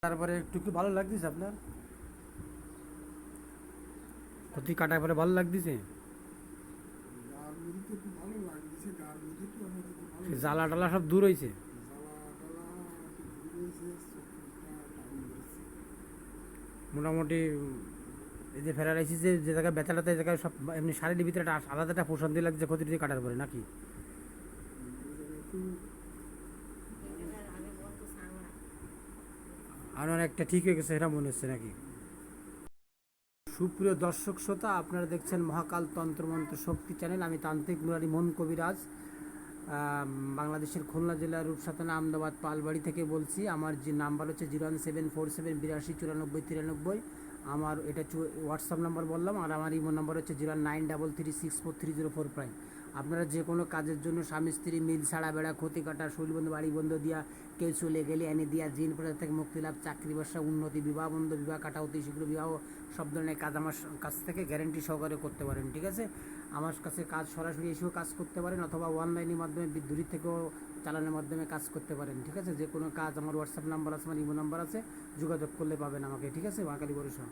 তারপরে একটু কি ভালো লাগতেছে আপনার? ক্ষতি কাটার পরে ভালো লাগতেছে? জ্বালা টালা সব দূর হয়েছে? মোটামুটি এই যে প্যারালাইসিসে যে জায়গায় ব্যথাটাতে এই জায়গায় সব এমনি শারীরিক ভিতরে একটা আলাদা একটা প্রশান্তি লাগছে ক্ষতিটি কাটার পরে নাকি? আর একটা ঠিক হয়ে গেছে এটা মনে হচ্ছে নাকি? সুপ্রিয় দর্শক শ্রোতা, আপনারা দেখছেন মহাকাল তন্ত্রমন্ত্র শক্তি চ্যানেল। আমি তান্ত্রিক মুরারি মন কবিরাজ, বাংলাদেশের খুলনা জেলার রূপসা থানা আমদাবাদ পালবাড়ি থেকে বলছি। আমার যে নাম্বার হচ্ছে 0174782 82 93। আমার এটা হোয়াটসঅ্যাপ নাম্বার বললাম, আর আমার ইমো নাম্বার হচ্ছে 09333643045। আপনারা যে কোনো কাজের জন্য স্বামী স্ত্রী মিল ছাড়া বেড়া, ক্ষতি কাটা, শৈলবন্ধ, বাড়ি বন্ধ দিয়া, কেউ চলে গেলে এনে দিয়া, জিন প্রজাতি থেকে মুক্তি লাভ, চাকরি ব্যবসা উন্নতি, বিবাহ বন্ধ, বিবাহ কাটা, অতি শীঘ্র বিবাহ, সব ধরনের কাজ আমার কাছ থেকে গ্যারেন্টি সহকারে করতে পারেন। ঠিক আছে, আমার কাছে কাজ সরাসরি এসেও কাজ করতে পারেন, অথবা অনলাইনের মাধ্যমে বিদ্যুৎ থেকেও চালানোর মাধ্যমে কাজ করতে পারেন। ঠিক আছে, যে কোনো কাজ আমার হোয়াটসঅ্যাপ নাম্বার আছে, আমার ইমো নাম্বার আছে, যোগাযোগ করলে পাবেন আমাকে। ঠিক আছে, মহাকালী ভরসা।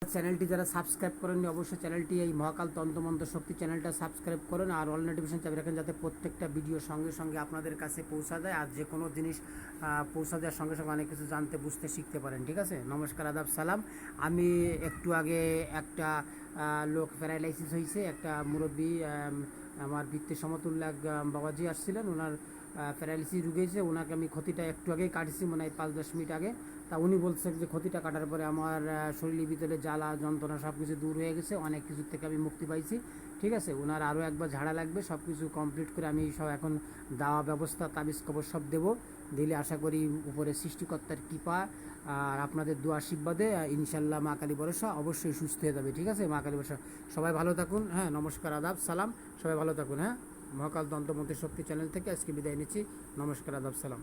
চ্যানেলটি যারা সাবস্ক্রাইব করেননি, অবশ্যই চ্যানেলটি, এই মহাকাল তন্ত্রমন্ত্র শক্তি চ্যানেলটা সাবস্ক্রাইব করেন, আর অল নোটিফিকেশন চাবি রাখেন, যাতে প্রত্যেকটা ভিডিও সঙ্গে সঙ্গে আপনাদের কাছে পৌঁছা যায়। আর যে কোনো জিনিস পৌঁছা দেওয়ার সঙ্গে সঙ্গে অনেক কিছু জানতে বুঝতে শিখতে পারেন। ঠিক আছে, নমস্কার, আদাব, সালাম। আমি একটু আগে একটা লোক প্যারালাইসিস হয়েছে, একটা মুরব্বী, আমার বৃত্তের সমতুল্য এক বাবাজি আসছিলেন, ওনার প্যারালাইসিস রুগী হয়েছে। ওনাকে আমি ক্ষতিটা একটু আগেই কাটছি, মনে হয় 5-10 মিনিট আগে। তা উনি বলছেন যে ক্ষতিটা কাটার পরে আমার শরীরের ভিতরে জ্বালা যন্ত্রণা সব কিছু দূর হয়ে গেছে, অনেক কিছুর থেকে আমি মুক্তি পাইছি। ঠিক আছে, ওনার আরও একবার ঝাড়া লাগবে, সব কিছু কমপ্লিট করে আমি সব এখন দাওয়া ব্যবস্থা, তাবিজ কবর সব দেবো। দিলে আশা করি উপরে সৃষ্টিকর্তার কৃপা আর আপনাদের দোয়া আশীর্বাদে ইনশাল্লাহ মা কালী ভরসা অবশ্যই সুস্থ হয়ে যাবে। ঠিক আছে, মা কালী ভরসা। সবাই ভালো থাকুন। হ্যাঁ, নমস্কার, আদাব, সালাম। সবাই ভালো থাকুন। হ্যাঁ, মহাকাল তন্ত্রমন্ত্র শক্তি চ্যানেল থেকে আজকে বিদায় নিচ্ছি। নমস্কার, আদাব, সালাম।